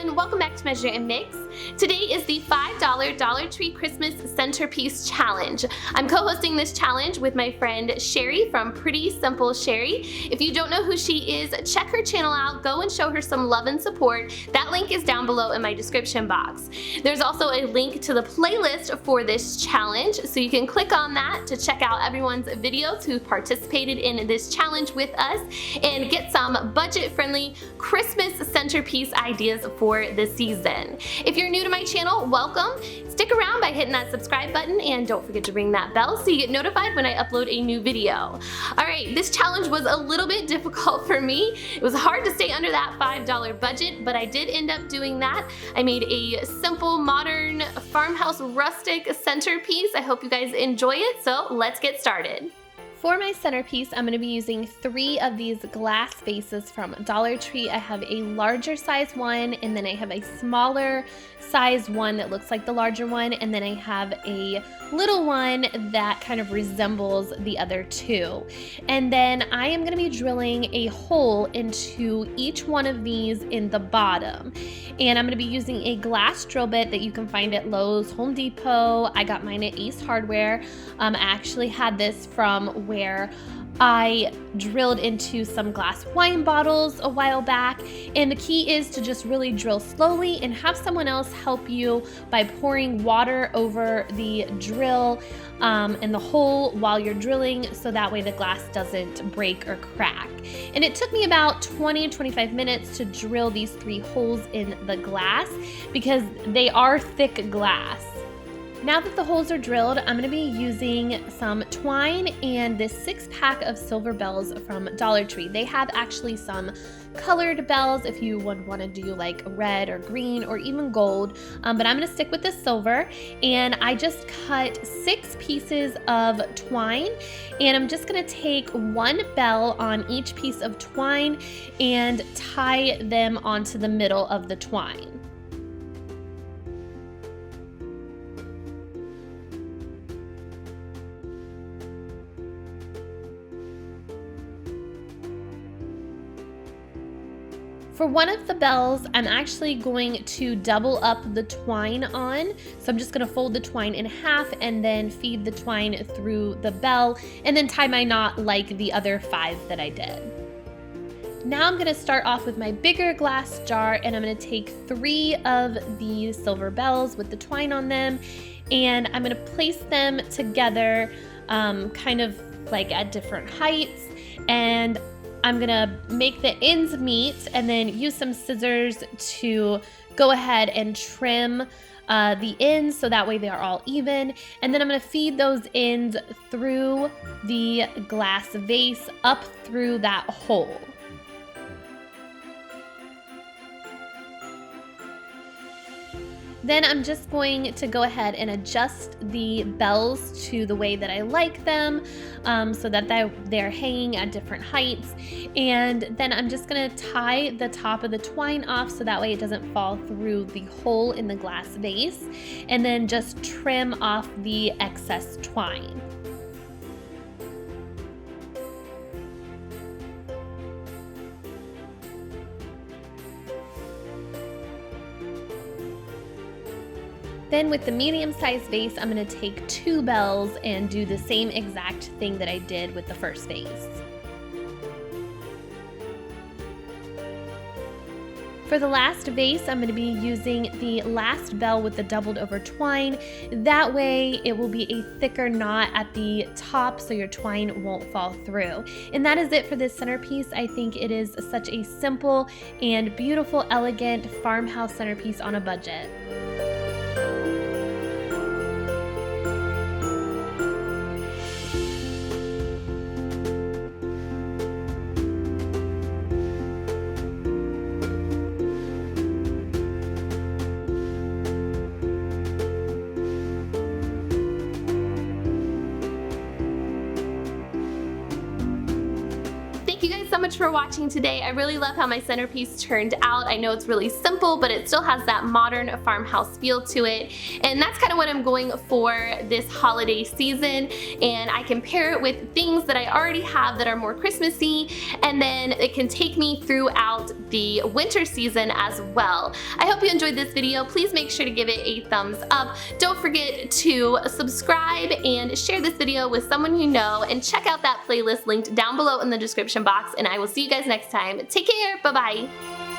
everyone, welcome back to Measure and Mix. Today is the $5 Dollar Tree Christmas Centerpiece Challenge. I'm co-hosting this challenge with my friend Sherry from Pretty Simple Sherry. If you don't know who she is, check her channel out, go and show her some love and support. That link is down below in my description box. There's also a link to the playlist for this challenge, so you can click on that to check out everyone's videos who participated in this challenge with us and get some budget-friendly Christmas centerpiece ideas for the season. If you're new to my channel, welcome. Stick around by hitting that subscribe button and don't forget to ring that bell so you get notified when I upload a new video. Alright, this challenge was a little bit difficult for me. It was hard to stay under that $5 budget, but I did end up doing that. I made a simple, modern, farmhouse rustic centerpiece. I hope you guys enjoy it, so let's get started. For my centerpiece, I'm going to be using 3 of these glass vases from Dollar Tree. I have a larger size one, and then I have a smaller size one that looks like the larger one, and then I have a little one that kind of resembles the other 2. And then I am going to be drilling a hole into each one of these in the bottom. And I'm going to be using a glass drill bit that you can find at Lowe's, Home Depot. I got mine at Ace Hardware. I actually had this from where I drilled into some glass wine bottles a while back, and the key is to just really drill slowly and have someone else help you by pouring water over the drill and the hole while you're drilling, so that way the glass doesn't break or crack. And it took me about 20 to 25 minutes to drill these 3 holes in the glass because they are thick glass. Now that the holes are drilled, I'm going to be using some twine and this 6-pack of silver bells from Dollar Tree. They have actually some colored bells if you would want to do like red or green or even gold, but I'm going to stick with the silver. And I just cut 6 pieces of twine, and I'm just going to take 1 bell on each piece of twine and tie them onto the middle of the twine. For one of the bells, I'm actually going to double up the twine on. So I'm just going to fold the twine in half and then feed the twine through the bell and then tie my knot like the other 5 that I did. Now I'm going to start off with my bigger glass jar, and I'm going to take 3 of these silver bells with the twine on them, and I'm going to place them together kind of like at different heights, and I'm gonna make the ends meet and then use some scissors to go ahead and trim the ends so that way they are all even. And then I'm gonna feed those ends through the glass vase up through that hole. Then I'm just going to go ahead and adjust the bells to the way that I like them so that they're hanging at different heights. And then I'm just going to tie the top of the twine off so that way it doesn't fall through the hole in the glass vase. And then just trim off the excess twine. Then with the medium-sized vase, I'm going to take 2 bells and do the same exact thing that I did with the first vase. For the last vase, I'm going to be using the last bell with the doubled over twine. That way it will be a thicker knot at the top so your twine won't fall through. And that is it for this centerpiece. I think it is such a simple and beautiful, elegant farmhouse centerpiece on a budget. thank you guys so much for watching today. I really love how my centerpiece turned out. I know it's really simple, but it still has that modern farmhouse feel to it. And that's kind of what I'm going for this holiday season. And I can pair it with things that I already have that are more Christmassy, and then it can take me throughout the winter season as well. I hope you enjoyed this video. Please make sure to give it a thumbs up. Don't forget to subscribe and share this video with someone you know, and check out that playlist linked down below in the description box, and I will see you guys next time. Take care. Bye-bye.